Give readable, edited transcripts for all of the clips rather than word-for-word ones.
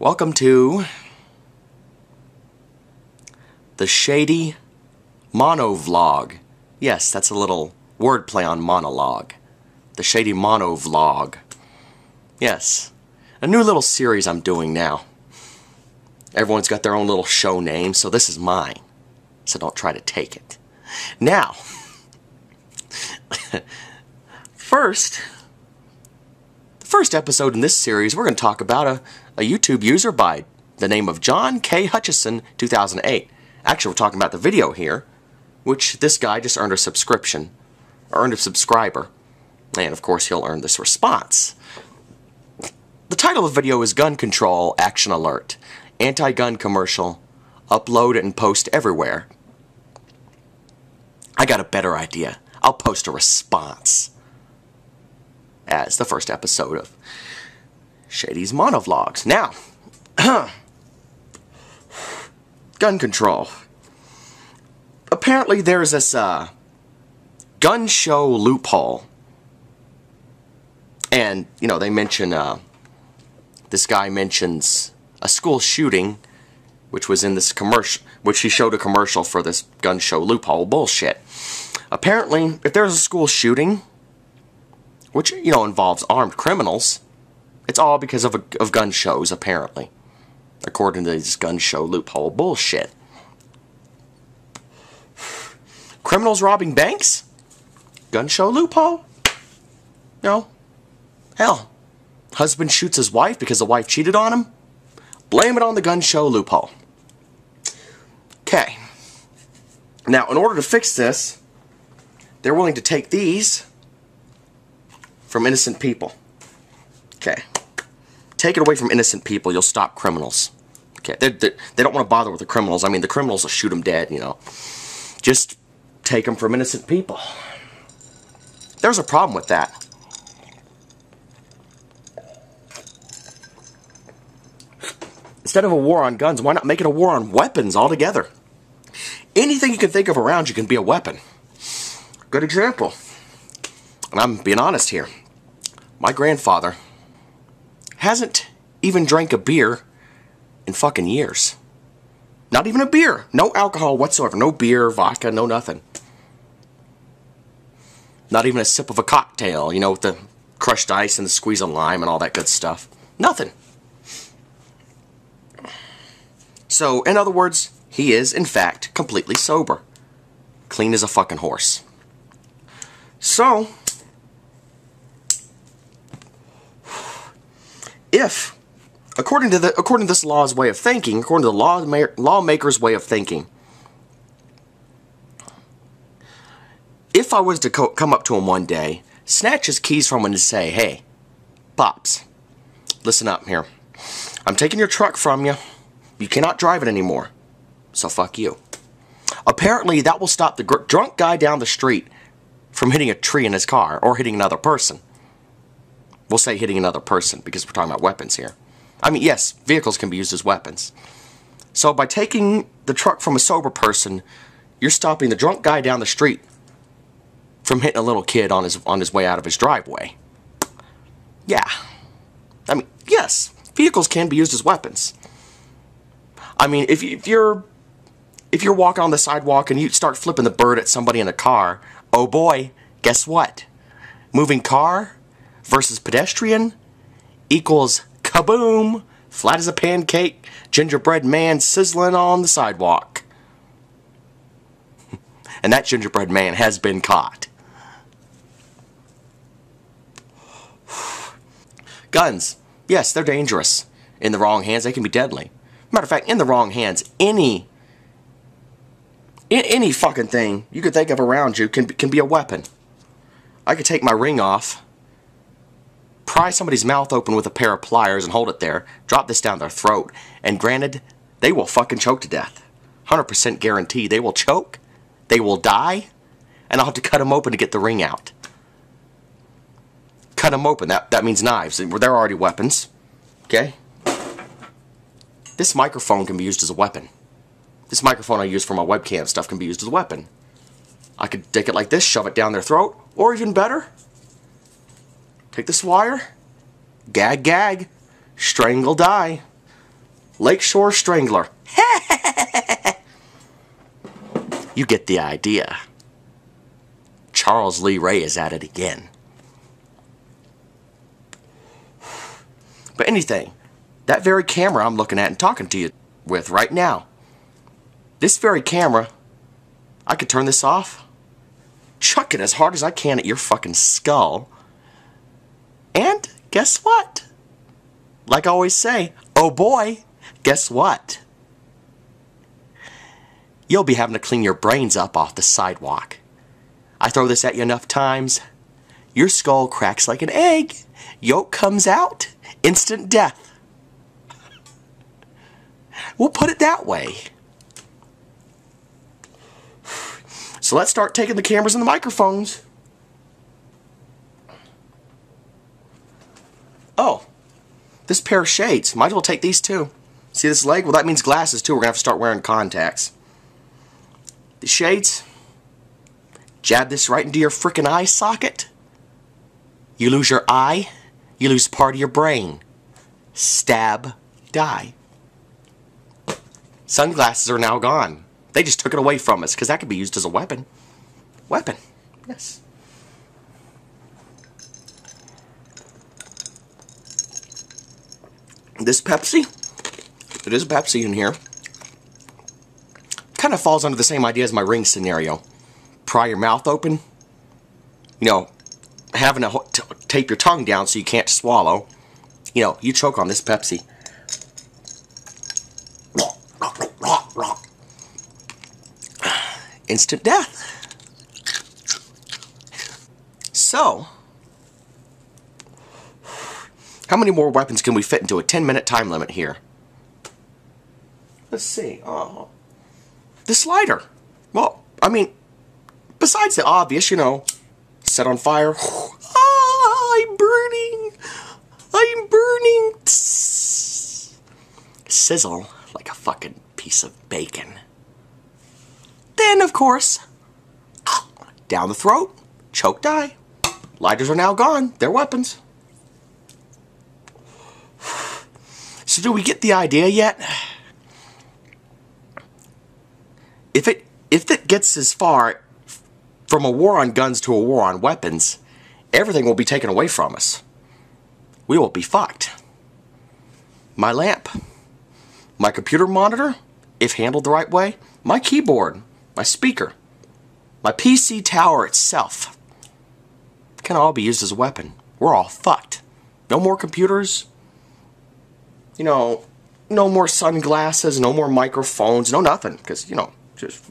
Welcome to the Shady MonoVlog. Yes, that's a little wordplay on monologue. The Shady MonoVlog. Yes, a new little series I'm doing now. Everyone's got their own little show name, so this is mine. So don't try to take it. Now, the first episode in this series, we're going to talk about a YouTube user by the name of John K. Hutchison, 2008. Actually, we're talking about the video here, which this guy just earned a subscription, earned a subscriber, and of course he'll earn this response. The title of the video is Gun Control Action Alert. Anti-gun commercial. Upload and post everywhere. I got a better idea. I'll post a response as the first episode of Shady's MonoVlogs. Now, gun control. Apparently there's this gun show loophole. And, you know, they mention, this guy mentions a school shooting, which was in this commercial, which he showed a commercial for this gun show loophole. Bullshit. Apparently, if there's a school shooting, which, you know, involves armed criminals, it's all because of gun shows, apparently. According to this gun show loophole bullshit. Criminals robbing banks? Gun show loophole? No. Hell. Husband shoots his wife because the wife cheated on him? Blame it on the gun show loophole. Okay. Now, in order to fix this, they're willing to take these from innocent people. Okay. Take it away from innocent people, you'll stop criminals. Okay. They don't want to bother with the criminals. I mean, the criminals will shoot them dead, you know. Just take them from innocent people. There's a problem with that. Instead of a war on guns, why not make it a war on weapons altogether? Anything you can think of around you can be a weapon. Good example. And I'm being honest here. My grandfather hasn't even drank a beer in fucking years. Not even a beer. No alcohol whatsoever. No beer, vodka, no nothing. Not even a sip of a cocktail, you know, with the crushed ice and the squeeze of lime and all that good stuff. Nothing. So, in other words, he is, in fact, completely sober. Clean as a fucking horse. So, if, according to this law's way of thinking, according to the lawmaker's way of thinking, if I was to come up to him one day, snatch his keys from him and say, "Hey, Pops, listen up here. I'm taking your truck from you. You cannot drive it anymore. So fuck you." Apparently, that will stop the drunk guy down the street from hitting a tree in his car or hitting another person. We'll say hitting another person because we're talking about weapons here. I mean, yes, vehicles can be used as weapons. So by taking the truck from a sober person, you're stopping the drunk guy down the street from hitting a little kid on his way out of his driveway. Yeah. I mean, yes, vehicles can be used as weapons. I mean, if you're walking on the sidewalk and you start flipping the bird at somebody in a car, oh boy, guess what? Moving car versus pedestrian equals kaboom, flat as a pancake, gingerbread man sizzling on the sidewalk. And that gingerbread man has been caught. Guns, yes, they're dangerous. In the wrong hands, they can be deadly. Matter of fact, in the wrong hands, any fucking thing you could think of around you can be a weapon. I could take my ring off, pry somebody's mouth open with a pair of pliers and hold it there, drop this down their throat, and granted, they will fucking choke to death. 100% guarantee they will choke, they will die, and I'll have to cut them open to get the ring out. Cut them open, that means knives. They're already weapons. Okay? This microphone can be used as a weapon. This microphone I use for my webcam stuff can be used as a weapon. I could take it like this, shove it down their throat, or even better, take this wire, gag, strangle, die. Lakeshore Strangler. You get the idea. Charles Lee Ray is at it again. But anything, that very camera I'm looking at and talking to you with right now, this very camera, I could turn this off, chuck it as hard as I can at your fucking skull, and guess what? Like I always say, oh boy, guess what? You'll be having to clean your brains up off the sidewalk. I throw this at you enough times, your skull cracks like an egg, yolk comes out, instant death. We'll put it that way. So let's start taking the cameras and the microphones. Oh, this pair of shades. Might as well take these too. See this leg? Well, that means glasses too. We're going to have to start wearing contacts. The shades. Jab this right into your frickin' eye socket. You lose your eye. You lose part of your brain. Stab. Die. Sunglasses are now gone. They just took it away from us because that could be used as a weapon. Weapon. Yes. This Pepsi, it is a Pepsi in here, kind of falls under the same idea as my ring scenario. Pry your mouth open, you know, having to tape your tongue down so you can't swallow. You know, you choke on this Pepsi. Instant death. So, how many more weapons can we fit into a 10-minute time limit here? Let's see. Oh, the slider. Well, I mean, besides the obvious, you know, set on fire. Ah, I'm burning. I'm burning. Sizzle like a fucking piece of bacon. Then, of course, down the throat, choke, die. Lighters are now gone. They're weapons. So do we get the idea yet? If it gets as far from a war on guns to a war on weapons, everything will be taken away from us. We will be fucked. My lamp, my computer monitor, if handled the right way, my keyboard, my speaker, my PC tower itself can all be used as a weapon. We're all fucked. No more computers. You know, no more sunglasses, no more microphones, no nothing. Because, you know, just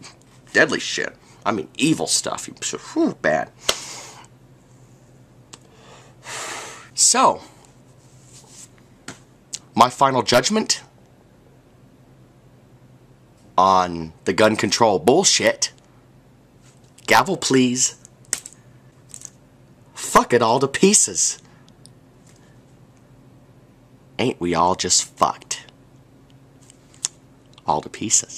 deadly shit. I mean, evil stuff. Whew, bad. So, my final judgment on the gun control bullshit. Gavel, please. Fuck it all to pieces. Ain't we all just fucked? All to pieces.